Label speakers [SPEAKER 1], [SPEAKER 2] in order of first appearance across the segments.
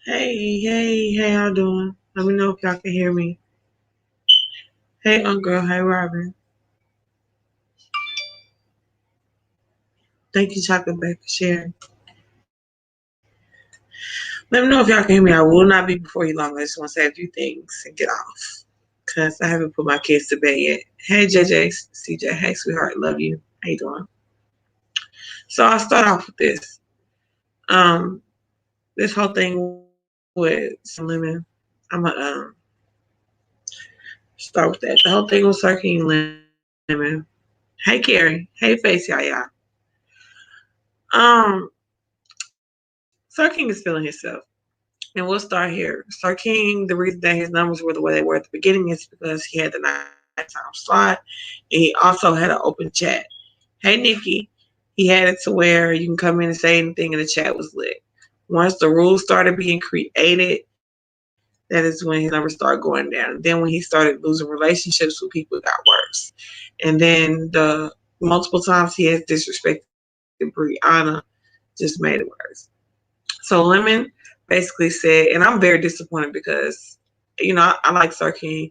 [SPEAKER 1] Hey, how y'all doing? Let me know if y'all can hear me. Hey, Uncle. Hey, Robin. Thank you, Chocolate Back, for sharing. Let me know if y'all can hear me. I will not be before you long. I just want to say a few things and get off. Because I haven't put my kids to bed yet. Hey, JJ, CJ. Hey, sweetheart. Love you. How you doing? So I'll start off with this. Um, this whole thing with some lemon. I'm going to start with that. The whole thing with Sir King Lemon. Hey, Carrie. Hey, Face, y'all. Um, Sir King is feeling himself. And we'll start here. Sir King, the reason that his numbers were the way they were at the beginning is because he had the nighttime slot and he also had an open chat. Hey, Nikki. He had it to where you can come in and say anything and the chat was lit. Once the rules started being created, that is when his numbers started going down. And then when he started losing relationships with people, it got worse. And then the multiple times he has disrespected Brianna just made it worse. So Lemon basically said, and I'm very disappointed because, I like Sir King.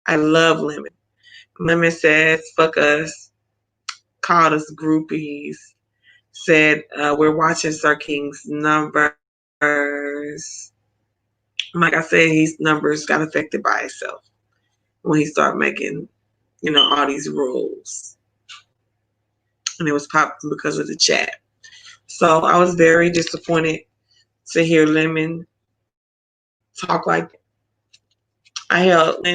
[SPEAKER 1] I love Lemon. Lemon says, fuck us, called us groupies, said, we're watching Sir King's numbers. Like I said, his numbers got affected by itself when he started making, all these rules. And it was popular because of the chat. So I was very disappointed to hear Lemon talk like that. I held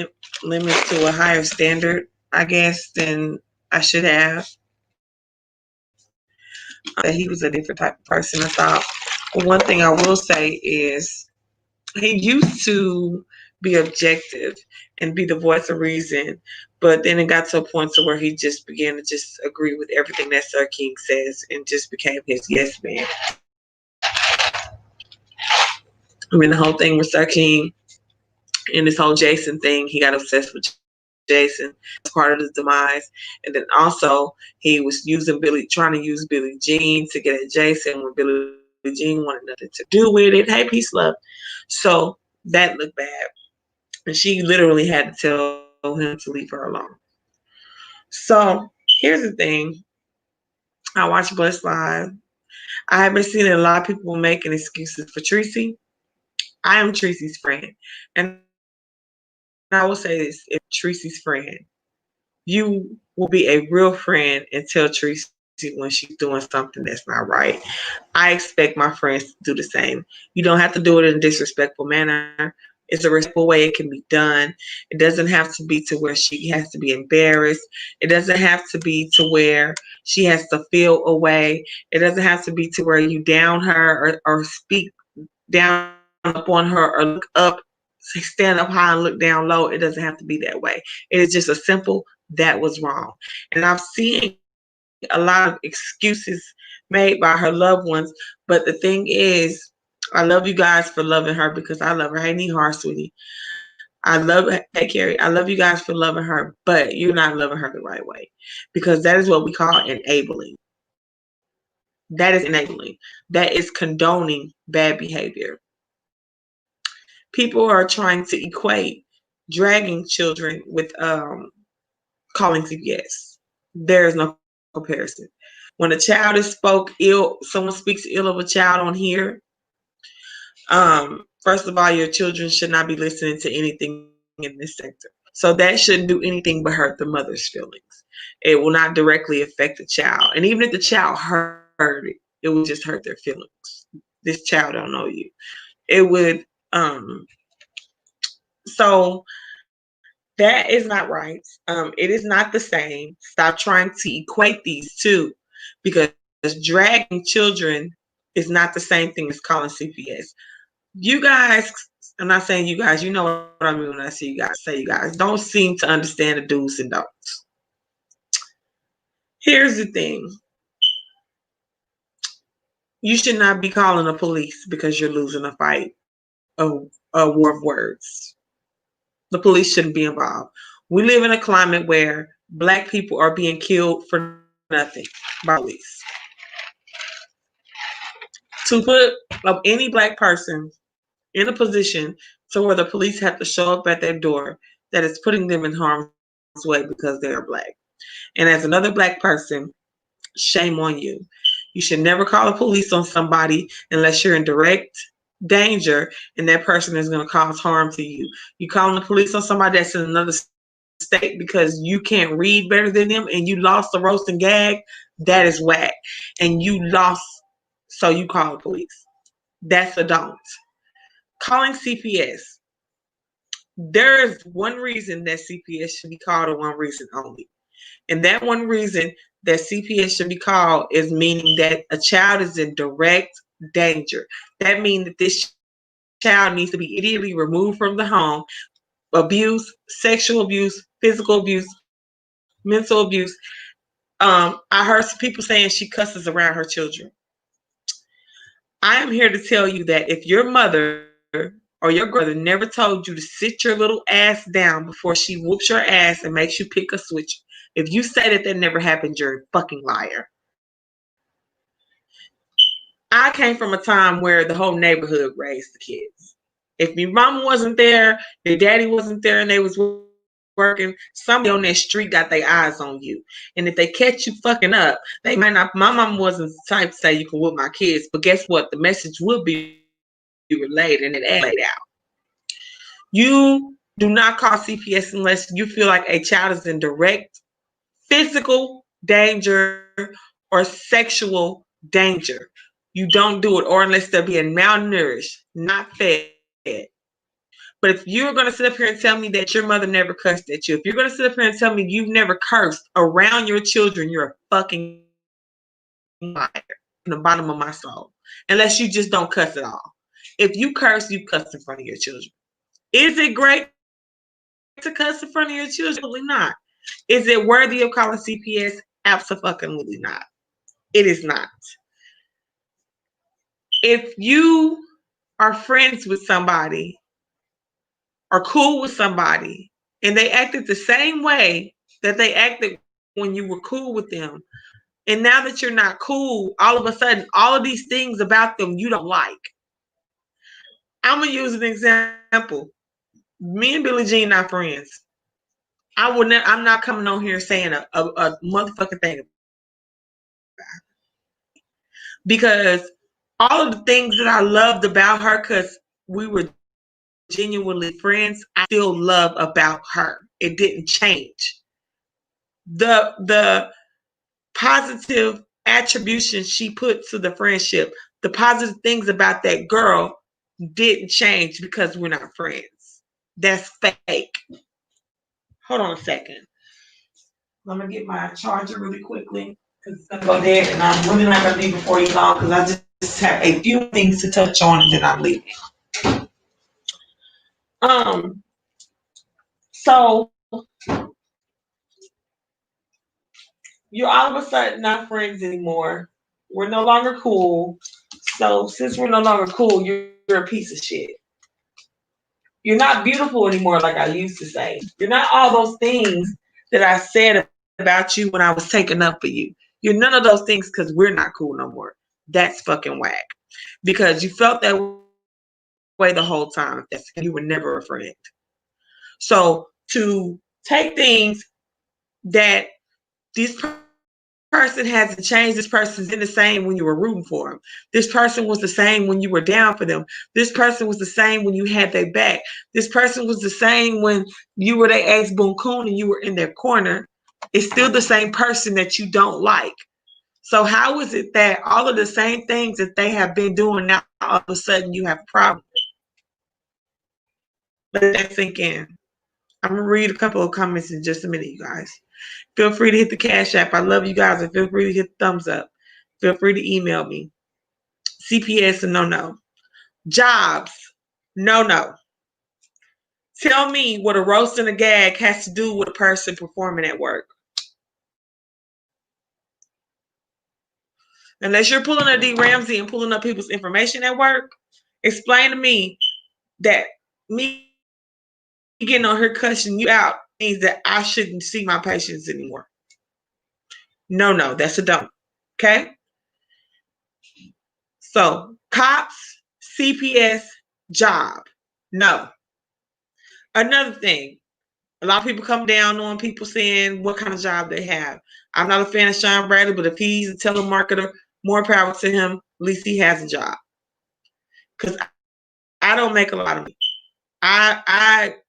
[SPEAKER 1] limits to a higher standard, I guess, than I should have. That he was a different type of person, I thought. But one thing I will say is he used to be objective and be the voice of reason, but then it got to a point to where he just began to just agree with everything that Sir King says and just became his yes man. I mean, the whole thing with Sir King and this whole Jason thing, he got obsessed with Jason as part of his demise. And then also he was trying to use Billie Jean to get at Jason when Billie Jean wanted nothing to do with it. Hey, peace, love. So that looked bad. And she literally had to tell him to leave her alone. So here's the thing. I watched Blessed Live. I have been seeing a lot of people making excuses for Treecey. I am Treecey's friend. And I will say this, if Treecey's friend, you will be a real friend and tell Treecey when she's doing something that's not right. I expect my friends to do the same. You don't have to do it in a disrespectful manner. It's a respectful way it can be done. It doesn't have to be to where she has to be embarrassed. It doesn't have to be to where she has to feel away. It doesn't have to be to where you down her or speak down upon her or look up, stand up high and look down low. It doesn't have to be that way. It is just a simple, that was wrong. And I've seen a lot of excuses made by her loved ones. But the thing is, I love you guys for loving her because I love her. Hey, Nihar, sweetie. I love her. Hey, Carrie. I love you guys for loving her, but you're not loving her the right way because that is what we call enabling. That is enabling. That is condoning bad behavior. People are trying to equate dragging children with calling CPS. There is no comparison. When a child is someone speaks ill of a child on here, first of all, your children should not be listening to anything in this sector. So that shouldn't do anything but hurt the mother's feelings. It will not directly affect the child. And even if the child heard it, it would just hurt their feelings. This child don't know you. It would, so that is not right. It is not the same. Stop trying to equate these two because dragging children is not the same thing as calling CPS. You guys, I'm not saying you guys, you know what I mean when I say you guys don't seem to understand the do's and don'ts. Here's the thing. You should not be calling the police because you're losing a fight, a war of words. The police shouldn't be involved. We live in a climate where Black people are being killed for nothing by police. To put any Black person in a position to where the police have to show up at their door that is putting them in harm's way because they are black. And as another black person, shame on you. You should never call the police on somebody unless you're in direct danger and that person is going to cause harm to you. You calling the police on somebody that's in another state because you can't read better than them and you lost the roast and gag, that is whack. And you lost, so you call the police. That's a don't. Calling CPS. There is one reason that CPS should be called, and one reason only. And that one reason that CPS should be called is meaning that a child is in direct danger. That means that this child needs to be immediately removed from the home. Abuse, sexual abuse, physical abuse, mental abuse. I heard some people saying she cusses around her children. I am here to tell you that if your mother or your grandmother never told you to sit your little ass down before she whoops your ass and makes you pick a switch, if you say that never happened, you're a fucking liar. I came from a time where the whole neighborhood raised the kids. If your mama wasn't there, your daddy wasn't there, and they was working, somebody on that street got their eyes on you. And if they catch you fucking up, they might not. My mom wasn't the type to say you can whoop my kids, but guess what? The message will be relayed and it laid out. You do not call CPS unless you feel like a child is in direct physical danger or sexual danger. You don't do it, or unless they're being malnourished, not fed. But if you're going to sit up here and tell me that your mother never cussed at you, if you're going to sit up here and tell me you've never cursed around your children, you're a fucking liar from the bottom of my soul. Unless you just don't cuss at all. If you curse, you cuss in front of your children. Is it great to cuss in front of your children? Absolutely not. Is it worthy of calling CPS? Absolutely not. It is not. If you are friends with somebody or cool with somebody and they acted the same way that they acted when you were cool with them, and now that you're not cool, all of a sudden, all of these things about them you don't like. I'm going to use an example. Me and Billie Jean not friends. I'm not coming on here saying a motherfucking thing about it. Because all of the things that I loved about her, because we were genuinely friends, I still love about her. It didn't change. The positive attribution she put to the friendship, the positive things about that girl didn't change because we're not friends. That's fake. Hold on a second. I'm going to get my charger really quickly because it's going to go dead, and I'm really not going to leave before you long because I just have a few things to touch on and then I'm leaving. So you're all of a sudden not friends anymore. We're no longer cool. So since we're no longer cool, you're a piece of shit. You're not beautiful anymore like I used to say. You're not all those things that I said about you when I was taking up for you. You're none of those things because we're not cool no more. That's fucking whack. Because you felt that way the whole time. You were never a friend. So to take things that this person hasn't changed, this person's been the same when you were rooting for them. This person was the same when you were down for them. This person was the same when you had their back. This person was the same when you were their ex-boon coon and you were in their corner. It's still the same person that you don't like. So how is it that all of the same things that they have been doing now, all of a sudden you have a problem? Let that sink in. I'm going to read a couple of comments in just a minute, you guys. Feel free to hit the Cash App. I love you guys. And feel free to hit the thumbs up. Feel free to email me. CPS, no. Jobs, no. Tell me what a roast and a gag has to do with a person performing at work. Unless you're pulling a D. Ramsey and pulling up people's information at work, explain to me that me getting on here cussing you out means that I shouldn't see my patients anymore. No, that's a don't. Okay? So, cops, CPS, job. No. Another thing, a lot of people come down on people saying what kind of job they have. I'm not a fan of Sean Bradley, but if he's a telemarketer, more power to him. At least he has a job. Because I don't make a lot of money.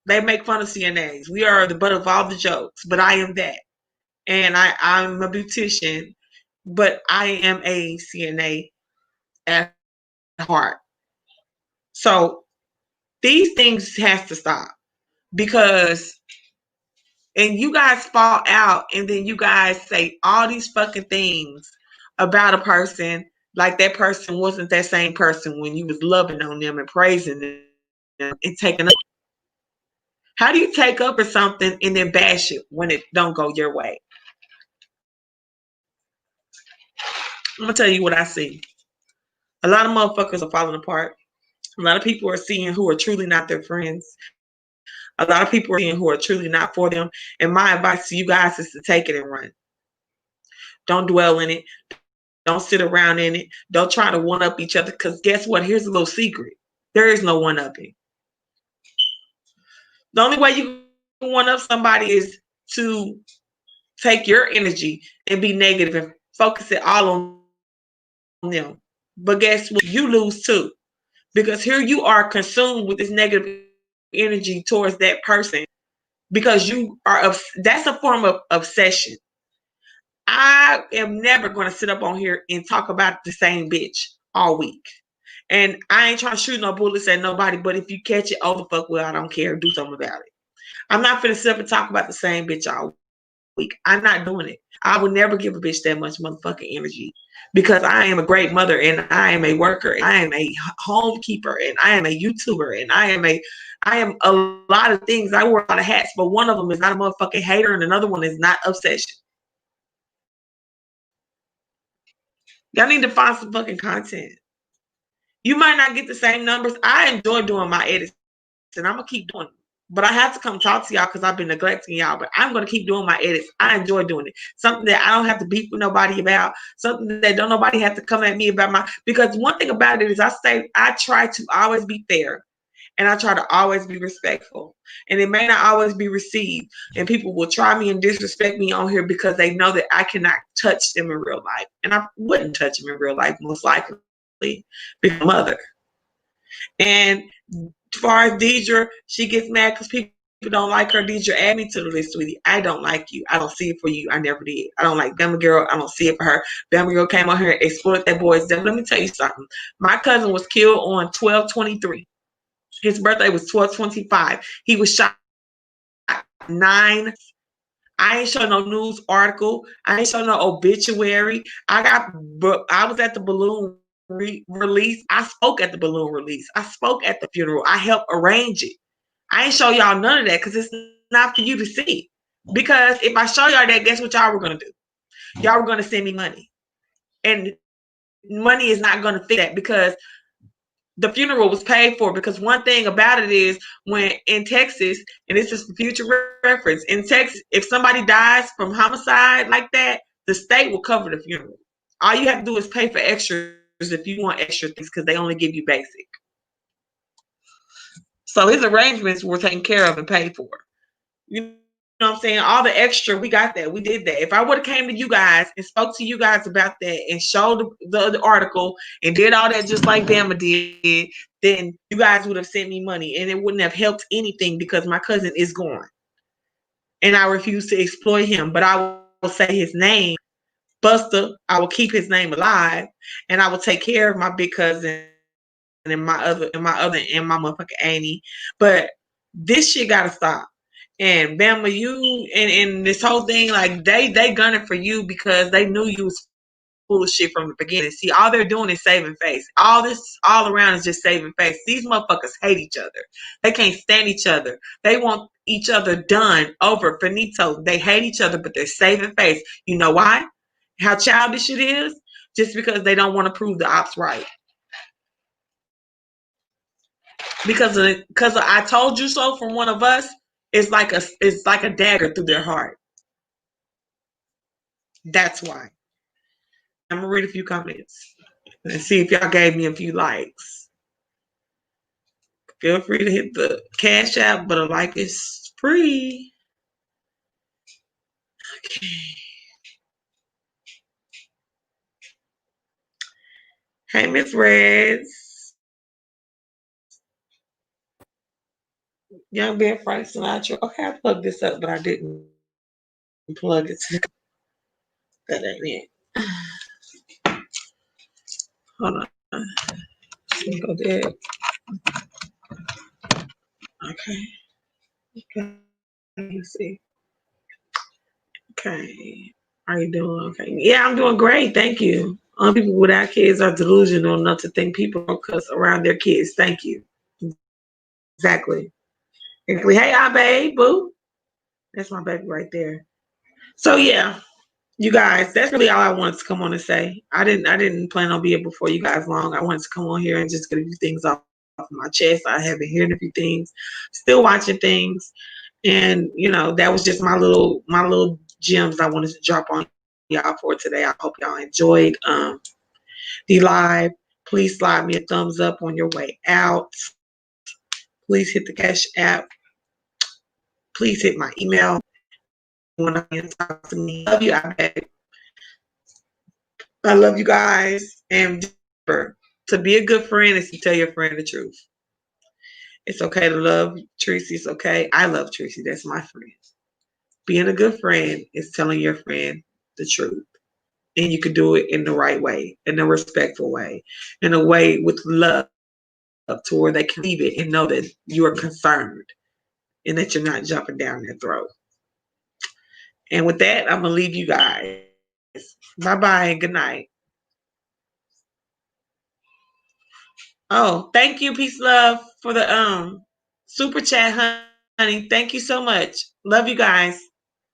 [SPEAKER 1] They make fun of CNAs. We are the butt of all the jokes, but I am that. And I'm a beautician, but I am a CNA at heart. So these things has to stop because, and you guys fall out and then you guys say all these fucking things about a person like that person wasn't that same person when you was loving on them and praising them and taking up. How do you take up for something and then bash it when it don't go your way? I'm gonna tell you what I see. A lot of motherfuckers are falling apart. A lot of people are seeing who are truly not their friends. A lot of people are seeing who are truly not for them. And my advice to you guys is to take it and run. Don't dwell in it. Don't sit around in it. Don't try to one up each other. Because guess what? Here's a little secret. There is no one upping. The only way you can one up somebody is to take your energy and be negative and focus it all on them. But guess what? You lose too. Because here you are consumed with this negative energy towards that person because you are, that's a form of obsession. I am never going to sit up on here and talk about the same bitch all week. And I ain't trying to shoot no bullets at nobody, but if you catch it, oh the fuck well, I don't care. Do something about it. I'm not finna sit up and talk about the same bitch all week. I'm not doing it. I would never give a bitch that much motherfucking energy because I am a great mother and I am a worker. And I am a homekeeper and I am a YouTuber and I am a lot of things. I wear a lot of hats, but one of them is not a motherfucking hater and another one is not obsession. Y'all need to find some fucking content. You might not get the same numbers. I enjoy doing my edits and I'm gonna keep doing them. But I have to come talk to y'all because I've been neglecting y'all. But I'm going to keep doing my edits. I enjoy doing it. Something that I don't have to beef with nobody about. Something that don't nobody have to come at me about because one thing about it is I try to always be fair. And I try to always be respectful. And it may not always be received. And people will try me and disrespect me on here because they know that I cannot touch them in real life. And I wouldn't touch them in real life, most likely, because I'm a mother. And as far as Deidre, she gets mad because people don't like her. Deidre, add me to the list, sweetie. I don't like you. I don't see it for you. I never did. I don't like Bama Girl. I don't see it for her. Bama Girl came on here and exploited that boy's death. Let me tell you something. My cousin was killed on 12/23. His birthday was 12/25. He was shot 9. I ain't show no news article. I ain't show no obituary. I was at the balloon release. I spoke at the balloon release. I spoke at the funeral. I helped arrange it. I ain't show y'all none of that because it's not for you to see. Because if I show y'all that, guess what y'all were going to do? Y'all were going to send me money. And money is not going to fix that because the funeral was paid for. Because one thing about it is when in Texas, and this is for future reference, in Texas, if somebody dies from homicide like that, the state will cover the funeral. All you have to do is pay for extras if you want extra things because they only give you basic. So his arrangements were taken care of and paid for. You know what I'm saying? All the extra, we got that. We did that. If I would have came to you guys and spoke to you guys about that and showed the article and did all that just like Bama did, then you guys would have sent me money and it wouldn't have helped anything because my cousin is gone. And I refuse to exploit him, but I will say his name, Buster. I will keep his name alive and I will take care of my big cousin and my motherfucking Annie. But this shit gotta stop. And Bama, you and this whole thing, like they gunning for you because they knew you was full of shit from the beginning. See, all they're doing is saving face. All this all around is just saving face. These motherfuckers hate each other. They can't stand each other. They want each other done, over, finito. They hate each other, but they're saving face. You know why? How childish it is? Just because they don't want to prove the ops right. Because I told you so from one of us, it's like a dagger through their heart. That's why. I'm gonna read a few comments and see if y'all gave me a few likes. Feel free to hit the Cash App, but a like is free. Okay. Hey, Miss Reds. Young Ben Frank Sinatra. Okay, I plugged this up, but I didn't plug it. That ain't it. Hold on. Let's go there. Okay. Okay. Let's see. Okay. How you doing? Okay. Yeah, I'm doing great. Thank you. People without kids are delusional enough to think people don't cuss around their kids. Thank you. Exactly. Exactly. Hey, babe, boo. That's my baby right there. So yeah, you guys, that's really all I wanted to come on and say. I didn't plan on being before you guys long. I wanted to come on here and just get a few things off of my chest. I have been hearing a few things, still watching things, and that was just my little gems I wanted to drop on y'all for today. I hope y'all enjoyed the live. Please slide me a thumbs up on your way out. Please hit the Cash App. Please hit my email. When I talk to me, love you. I love you guys. And to be a good friend is to tell your friend the truth. It's okay to love Treecey. It's okay. I love Treecey. That's my friend. Being a good friend is telling your friend the truth. And you can do it in the right way, in a respectful way, in a way with love to where they can leave it and know that you are concerned and that you're not jumping down their throat. And with that, I'm going to leave you guys. Bye-bye and good night. Oh, thank you, peace, love, for the super chat, honey. Thank you so much. Love you guys.